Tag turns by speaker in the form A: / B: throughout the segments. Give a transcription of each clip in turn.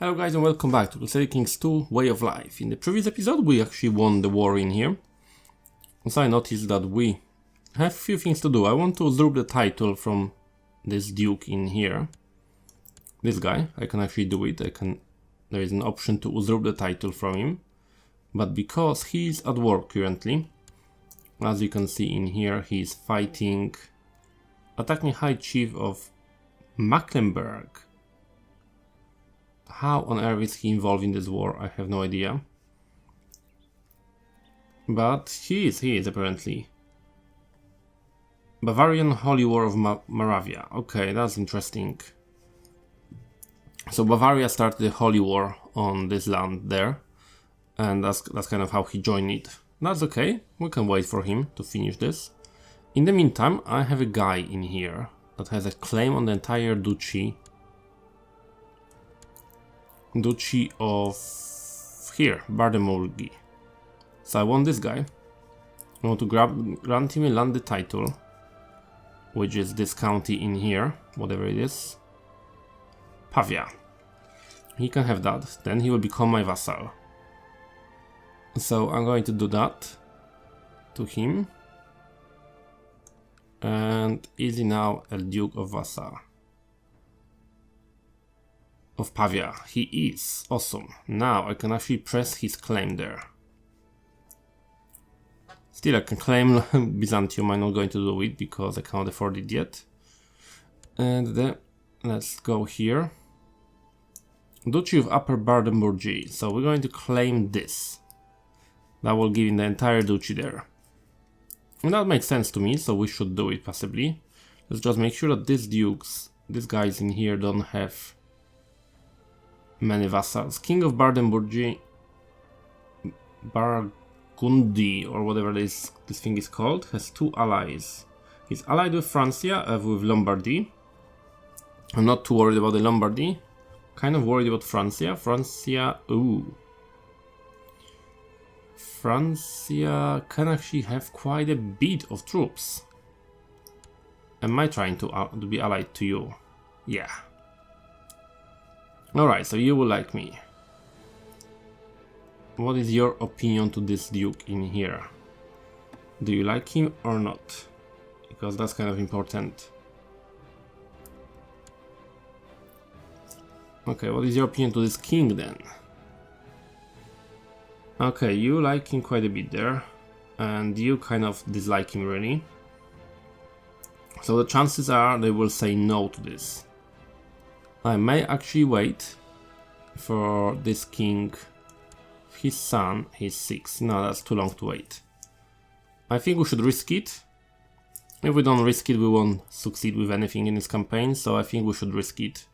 A: Hello guys and welcome back to Crusader Kings 2 Way of Life. In the previous episode we actually won the war in here. So I noticed that we have a few things to do. I want to usurp the title from this duke in here. This guy, I can actually do it. There is an option to usurp the title from him. But because he's at war currently, as you can see in here, he's fighting, attacking High Chief of Mecklenburg. How on earth is he involved in this war? I have no idea. But he is apparently. Bavarian Holy War of Moravia. Okay, that's interesting. So Bavaria started the Holy War on this land there. And that's kind of how he joined it. That's okay. We can wait for him to finish this. In the meantime, I have a guy in here that has a claim on the entire duchy of here, Baden-Württemberg. So I want this guy. I want to grant him a landed title, which is this county in here, whatever it is. Pavia. He can have that. Then he will become my vassal. So I'm going to do that to him. And is he now a Duke of Vassal? Of Pavia. He is. Awesome. Now I can actually press his claim there. Still I can claim Byzantium. I'm not going to do it because I can't afford it yet. And then let's go here. Duchy of Upper Baden-Württemberg. So we're going to claim this. That will give him the entire duchy there. And that makes sense to me, so we should do it possibly. Let's just make sure that these guys in here don't have many vassals. King of Baden-Württemberg, Burgundy, or whatever this thing is called, has two allies. He's allied with Francia, with Lombardy. I'm not too worried about the Lombardy. Kind of worried about Francia. Francia can actually have quite a bit of troops. Am I trying to be allied to you? Yeah. Alright, so you will like me. What is your opinion to this duke in here? Do you like him or not? Because that's kind of important. Okay, what is your opinion to this king then? Okay, you like him quite a bit there, and you kind of dislike him really. So the chances are they will say no to this. I may actually wait for this king. His son, he's 6. No, that's too long to wait. I think we should risk it. If we don't risk it, we won't succeed with anything in this campaign, so I think we should risk it.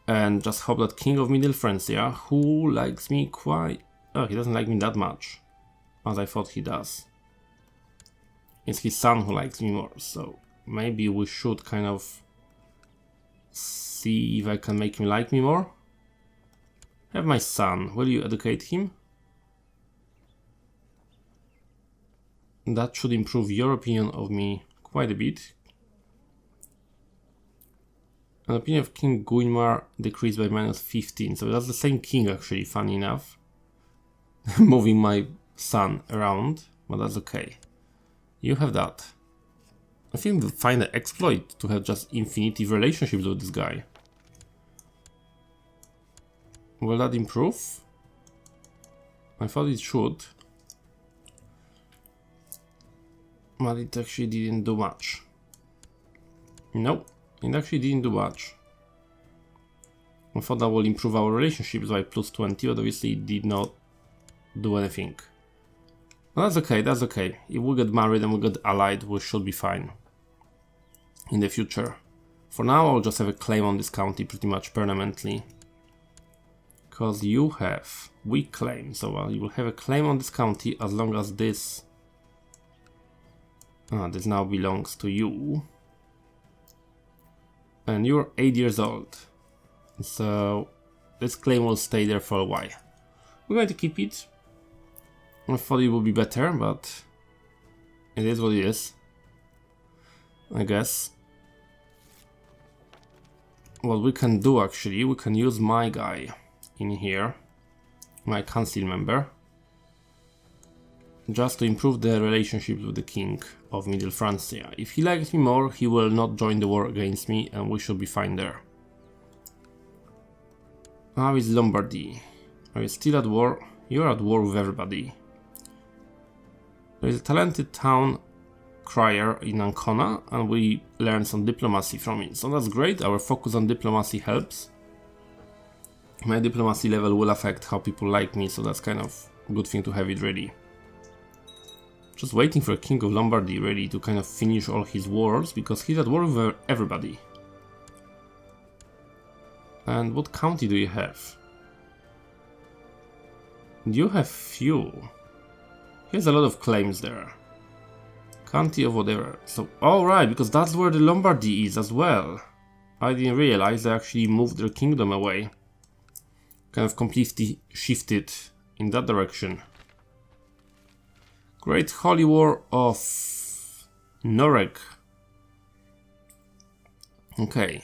A: And just hope that King of Middle Francia, who likes me quite... Oh, he doesn't like me that much, as I thought he does. It's his son who likes me more, so maybe we should kind of see if I can make him like me more. Have my son, will you educate him? That should improve your opinion of me quite a bit. An opinion of King Guimar decreased by -15, so that's the same king actually, funny enough. Moving my son around, but that's okay. You have that. I think we'll find an exploit to have just infinitive relationships with this guy. Will that improve? I thought it should. But it actually didn't do much. No, it actually didn't do much. I thought that will improve our relationships by +20, but obviously it did not do anything. Well, that's okay, that's okay. If we get married and we get allied, we should be fine in the future. For now, I'll just have a claim on this county pretty much permanently. Because you have weak claim, so you will have a claim on this county as long as this now belongs to you. And you're 8 years old, so this claim will stay there for a while. We're going to keep it. I thought it would be better, but it is what it is, I guess. What we can do actually, we can use my guy in here, my council member, just to improve the relationship with the king of Middle Francia. If he likes me more, he will not join the war against me, and we should be fine there. How is Lombardy? Are you still at war? You're at war with everybody. There is a talented town crier in Ancona, and we learned some diplomacy from it. So that's great, our focus on diplomacy helps. My diplomacy level will affect how people like me, so that's kind of a good thing to have it ready. Just waiting for a king of Lombardy ready to kind of finish all his wars, because he's at war with everybody. And what county do you have? You have few. He has a lot of claims there. County of whatever. So, alright, because that's where the Lombardy is as well. I didn't realize they actually moved their kingdom away. Kind of completely shifted in that direction. Great Holy War of Nordic. Okay.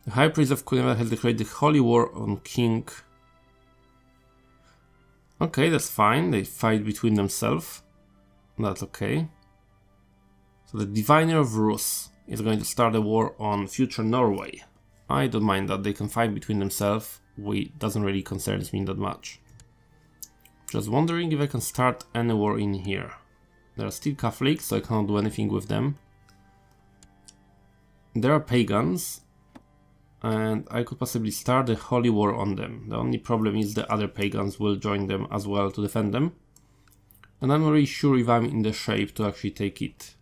A: The High Priest of Cunimar has declared the Holy War on King. Okay, that's fine. They fight between themselves. That's okay. So the Diviner of Rus is going to start a war on future Norway. I don't mind that. They can fight between themselves. Doesn't really concern me that much. Just wondering if I can start any war in here. They are still Catholics, so I cannot do anything with them. There are pagans, and I could possibly start a holy war on them. The only problem is the other pagans will join them as well to defend them. And I'm not really sure if I'm in the shape to actually take it.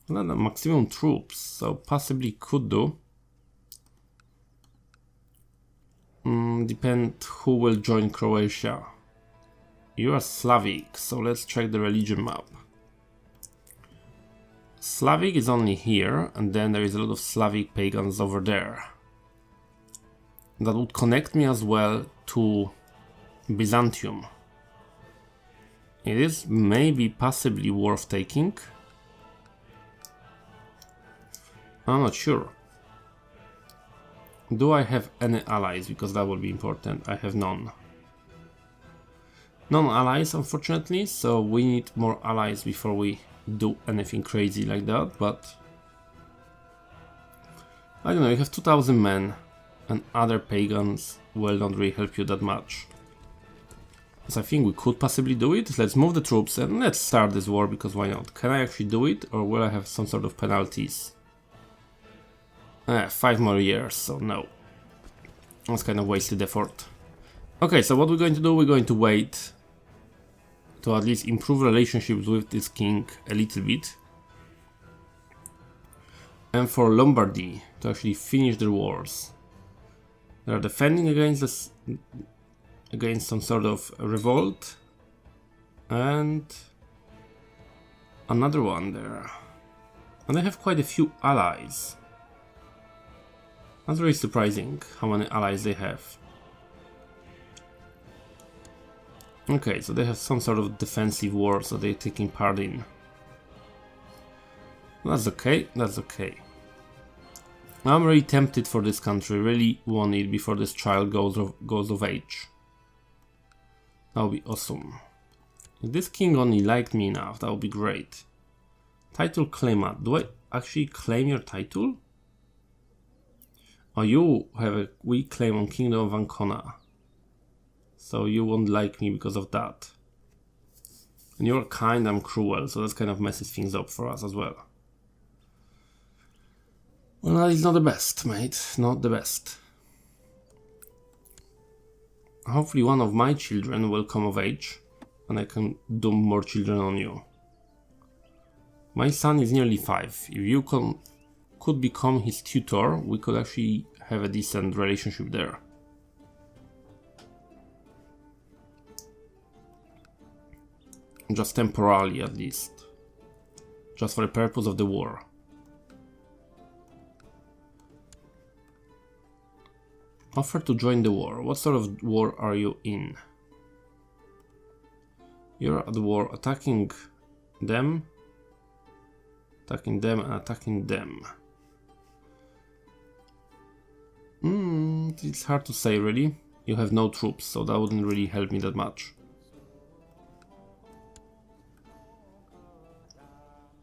A: Well, the maximum troops, so possibly could do. Depend who will join Croatia. You are Slavic, so let's check the religion map. Slavic is only here, and then there is a lot of Slavic pagans over there. That would connect me as well to Byzantium. It is maybe possibly worth taking. I'm not sure. Do I have any allies? Because that will be important. I have none. Non-allies, unfortunately, so we need more allies before we do anything crazy like that, but I don't know, you have 2000 men and other pagans will not really help you that much. So I think we could possibly do it. Let's move the troops and let's start this war, because why not? Can I actually do it, or will I have some sort of penalties? 5 more years, so no. That's kind of wasted effort. Okay, so what we're going to do, we're going to wait to at least improve relationships with this king a little bit. And for Lombardy to actually finish their wars. They are defending against this, against some sort of revolt. And another one there. And they have quite a few allies. That's very surprising how many allies they have. Okay, so they have some sort of defensive war, so they're taking part in. That's okay, that's okay. I'm really tempted for this country, really want it before this child goes of age. That would be awesome. If this king only liked me enough, that would be great. Title claimant. Do I actually claim your title? Oh, you have a weak claim on Kingdom of Ancona. So you won't like me because of that. And you're kind, I'm cruel, so that kind of messes things up for us as well. Well, that is not the best, mate. Not the best. Hopefully one of my children will come of age, and I can dump more children on you. My son is nearly 5. If you could become his tutor, we could actually have a decent relationship there. Just temporarily, at least. Just for the purpose of the war. Offer to join the war. What sort of war are you in? You're at the war attacking them. Attacking them and attacking them. It's hard to say really. You have no troops, so that wouldn't really help me that much.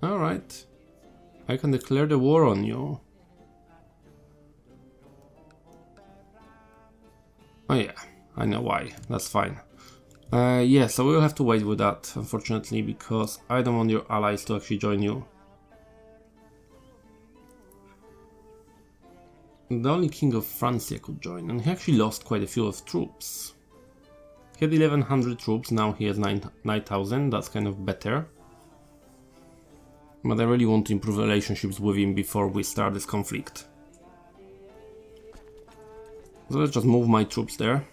A: Alright. I can declare the war on you. Oh yeah, I know why. That's fine. Yeah, so we'll have to wait with that, unfortunately, because I don't want your allies to actually join you. The only king of Francia could join, and he actually lost quite a few of troops. He had 1100 troops, now he has 9,000, that's kind of better. But I really want to improve relationships with him before we start this conflict. So let's just move my troops there.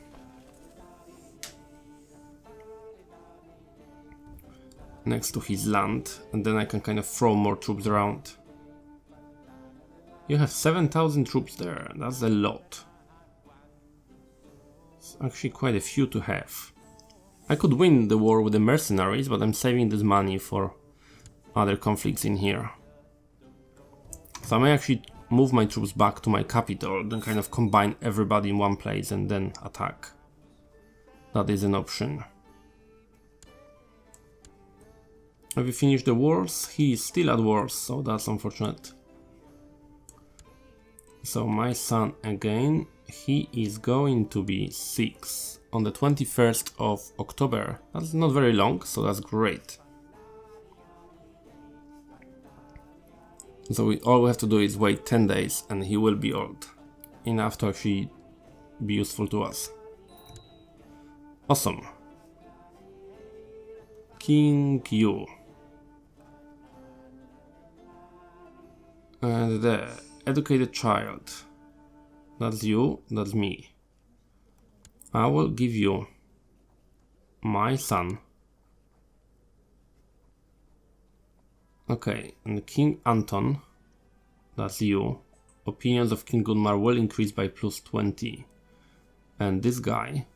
A: Next to his land, and then I can kind of throw more troops around. You have 7,000 troops there, that's a lot. It's actually quite a few to have. I could win the war with the mercenaries, but I'm saving this money for other conflicts in here. So I may actually move my troops back to my capital, then kind of combine everybody in one place and then attack. That is an option. Have you finished the wars? He is still at wars, so that's unfortunate. So my son again, he is going to be 6 on the 21st of October. That's not very long, so that's great. So all we have to do is wait 10 days and he will be old. Enough to actually be useful to us. Awesome. King Yu. And the educated child. That's you, that's me. I will give you my son. Okay, and King Anton, that's you. Opinions of King Gunmar will increase by +20. And this guy,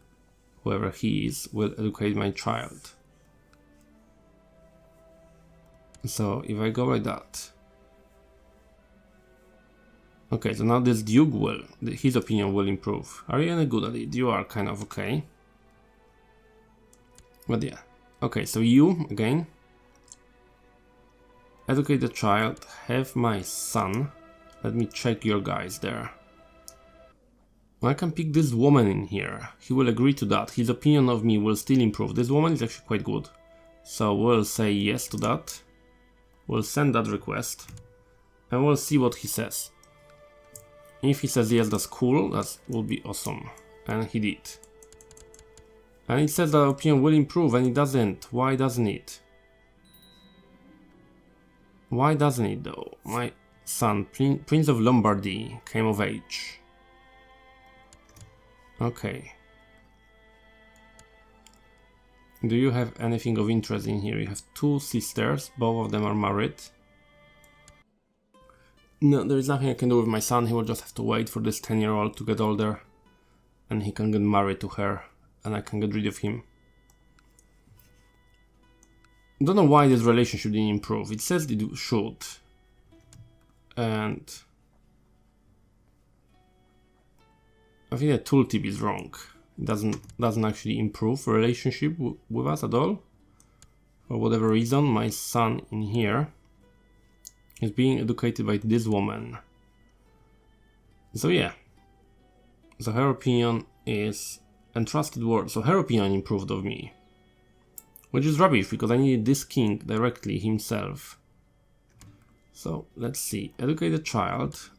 A: whoever he is, will educate my child. So if I go like that. Okay, so now this Duke will, his opinion will improve. Are you any good at it? You are kind of okay. But yeah. Okay, so you, again. Educate the child, have my son. Let me check your guys there. I can pick this woman in here. He will agree to that. His opinion of me will still improve. This woman is actually quite good. So we'll say yes to that. We'll send that request. And we'll see what he says. If he says yes, that's cool. That will be awesome. And he did. And it says that opinion will improve and it doesn't. Why doesn't it? Why doesn't it though? My son, Prince of Lombardy, came of age. Okay. Do you have anything of interest in here? You have 2 sisters, both of them are married. No, there is nothing I can do with my son. He will just have to wait for this 10-year-old to get older. And he can get married to her. And I can get rid of him. Don't know why this relationship didn't improve. It says it should. And I think the tooltip is wrong. It doesn't actually improve relationship with us at all. For whatever reason, my son in here is being educated by this woman. So yeah. So her opinion is entrusted word. So her opinion improved of me. Which is rubbish, because I needed this king directly himself. So, let's see. Educate the child.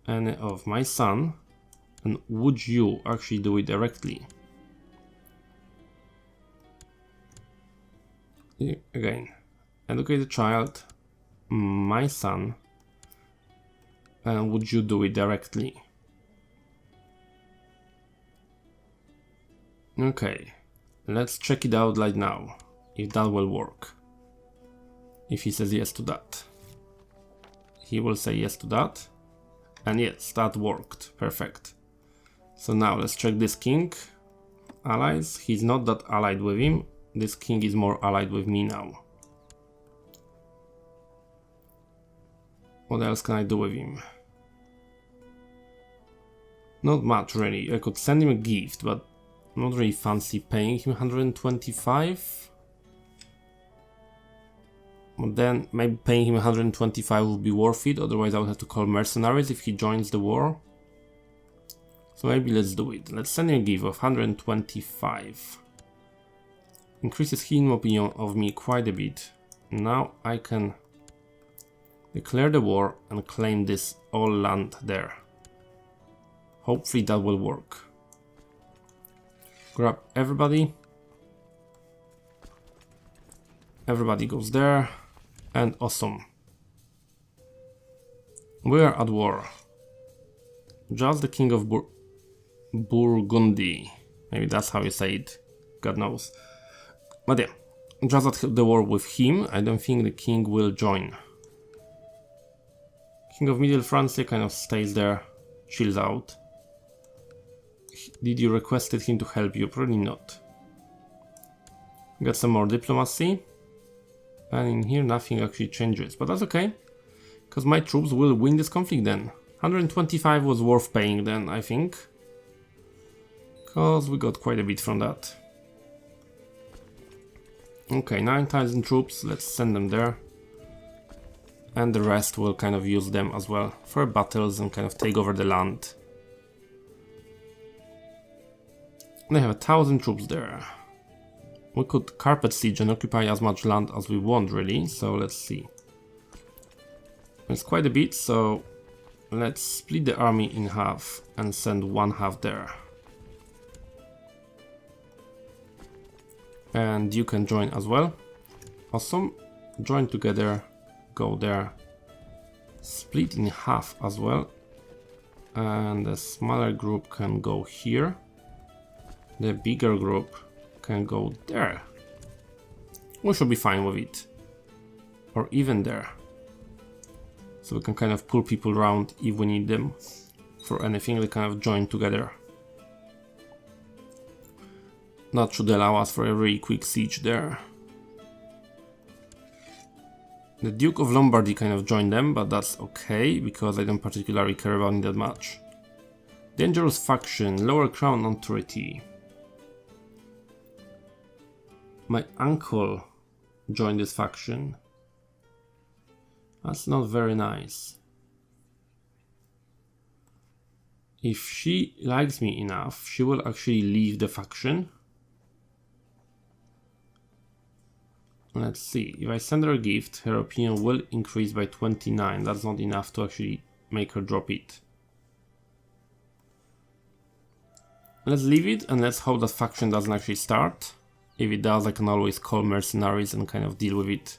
A: And of my son. And would you actually do it directly? Again. Educate the child. My son. And would you do it directly? Okay. Let's check it out right now, if that will work. If he says yes to that. He will say yes to that. And yes, that worked. Perfect. So now let's check this king. Allies. He's not that allied with him. This king is more allied with me now. What else can I do with him? Not much really. I could send him a gift, but not really fancy paying him 125. But then maybe paying him 125 would be worth it, otherwise I would have to call mercenaries if he joins the war. So maybe let's do it. Let's send him a gift of 125. Increases his opinion of me quite a bit. Now I can declare the war and claim this all land there. Hopefully that will work. Grab everybody. Everybody goes there. And awesome. We are at war. Just the king of Burgundy. Maybe that's how you say it. God knows. But yeah. Just at the war with him. I don't think the king will join. King of Middle France kind of stays there. Chills out. Did you requested him to help you? Probably not. Get some more diplomacy. And in here nothing actually changes, but that's okay, because my troops will win this conflict then. 125 was worth paying then, I think, because we got quite a bit from that. Okay, 9,000 troops, let's send them there. And the rest will kind of use them as well for battles and kind of take over the land. They have 1,000 troops there. We could carpet siege and occupy as much land as we want really, so let's see. It's quite a bit, so let's split the army in half and send one half there. And you can join as well. Awesome. Join together, go there. Split in half as well. And the smaller group can go here. The bigger group can go there. We should be fine with it. Or even there. So we can kind of pull people around if we need them for anything. They kind of join together. That should allow us for a really quick siege there. The Duke of Lombardy kind of joined them, but that's okay, because I don't particularly care about it that much. Dangerous faction, lower crown authority. My uncle joined this faction. That's not very nice. If she likes me enough, she will actually leave the faction. Let's see, if I send her a gift, her opinion will increase by 29. That's not enough to actually make her drop it. Let's leave it and let's hope that faction doesn't actually start. If it does, I can always call mercenaries and kind of deal with it.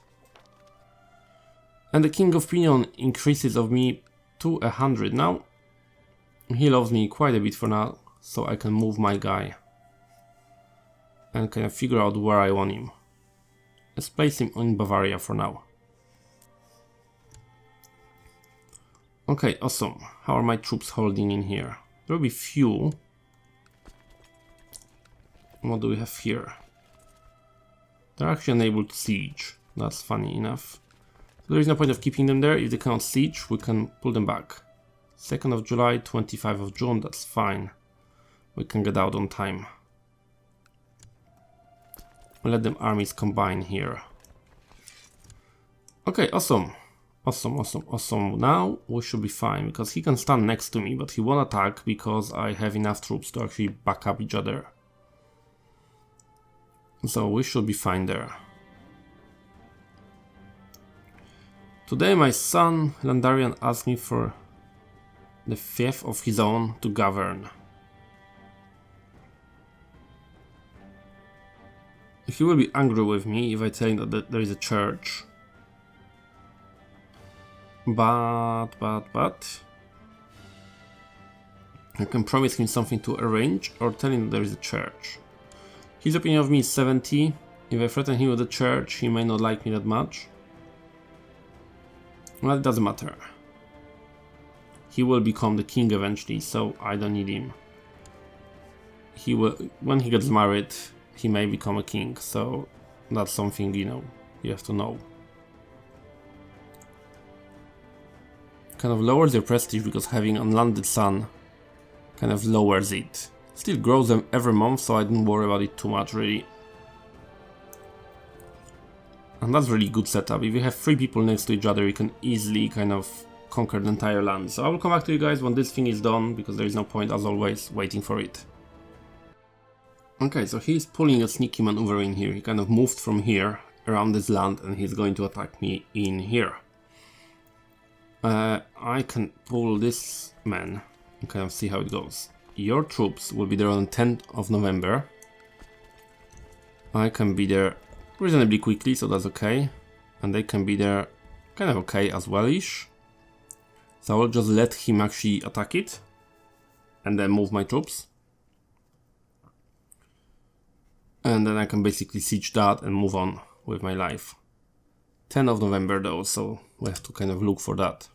A: And the King of Opinion increases of me to 100 now. He loves me quite a bit for now, so I can move my guy. And kind of figure out where I want him. Let's place him in Bavaria for now. Okay, awesome. How are my troops holding in here? There will be few. What do we have here? They're actually unable to siege. That's funny enough. So there is no point of keeping them there. If they cannot siege, we can pull them back. 2nd of July, 25 of June, that's fine. We can get out on time. Let them armies combine here. Okay, awesome. Awesome. Now we should be fine, because he can stand next to me, but he won't attack because I have enough troops to actually back up each other. So we should be fine there. Today my son Landarian asked me for the fief of his own to govern. He will be angry with me if I tell him that there is a church. But I can promise him something to arrange or tell him that there is a church. His opinion of me is 70. If I threaten him with a church, he may not like me that much. Well, it doesn't matter. He will become the king eventually, so I don't need him. He will, when he gets married, he may become a king, so that's something, you know, you have to know. Kind of lowers your prestige because having unlanded son kind of lowers it. Still grows them every month, so I don't worry about it too much really. And that's really good setup. If you have 3 people next to each other, you can easily kind of conquer the entire land. So I will come back to you guys when this thing is done, because there is no point, as always, waiting for it. Okay, so he's pulling a sneaky maneuver in here. He kind of moved from here around this land, and he's going to attack me in here. I can pull this man and kind of see how it goes. Your troops will be there on the 10th of November. I can be there reasonably quickly, so that's okay. And they can be there kind of okay as well-ish. So I will just let him actually attack it. And then move my troops. And then I can basically siege that and move on with my life. 10th of November though, so we have to kind of look for that.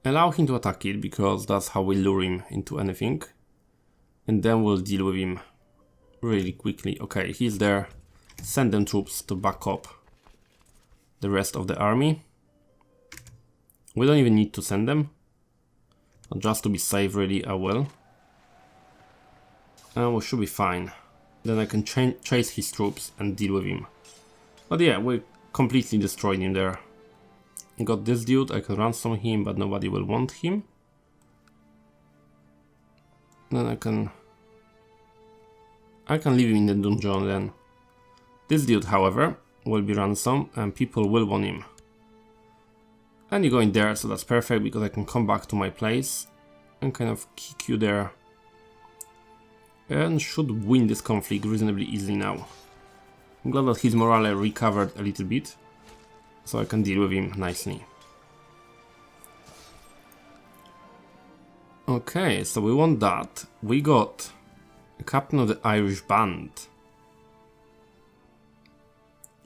A: Allow him to attack it, because that's how we lure him into anything. And then we'll deal with him really quickly. Okay, he's there. Send them troops to back up the rest of the army. We don't even need to send them. Just to be safe, really, I will. And we should be fine. Then I can chase his troops and deal with him. But yeah, we completely destroyed him there. Got this dude, I can ransom him, but nobody will want him. Then I can leave him in the dungeon then. This dude, however, will be ransomed and people will want him. And you go in there, so that's perfect, because I can come back to my place and kind of kick you there. And should win this conflict reasonably easily now. I'm glad that his morale recovered a little bit, so I can deal with him nicely. Okay, so we want that. We got a captain of the Irish band.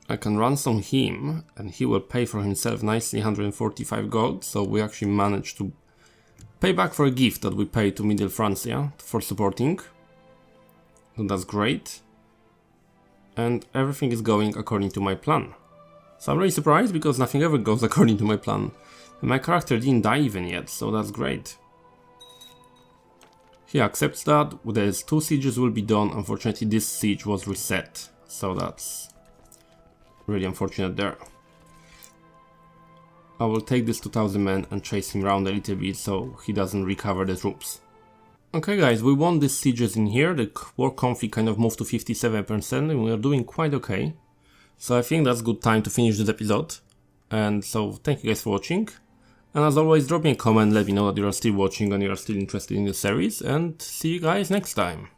A: I can ransom him, and he will pay for himself nicely 145 gold, so we actually managed to pay back for a gift that we paid to Middle Francia for supporting. So that's great. And everything is going according to my plan. So I'm really surprised, because nothing ever goes according to my plan. And my character didn't die even yet, so that's great. He accepts that. There's 2 sieges will be done. Unfortunately, this siege was reset, so that's really unfortunate there. I will take this 2000 men and chase him around a little bit so he doesn't recover the troops. Okay guys, we won these sieges in here. The war conflict kind of moved to 57% and we are doing quite okay. So I think that's good time to finish this episode. And so thank you guys for watching. And as always, drop me a comment, let me know that you are still watching and you are still interested in the series. And see you guys next time.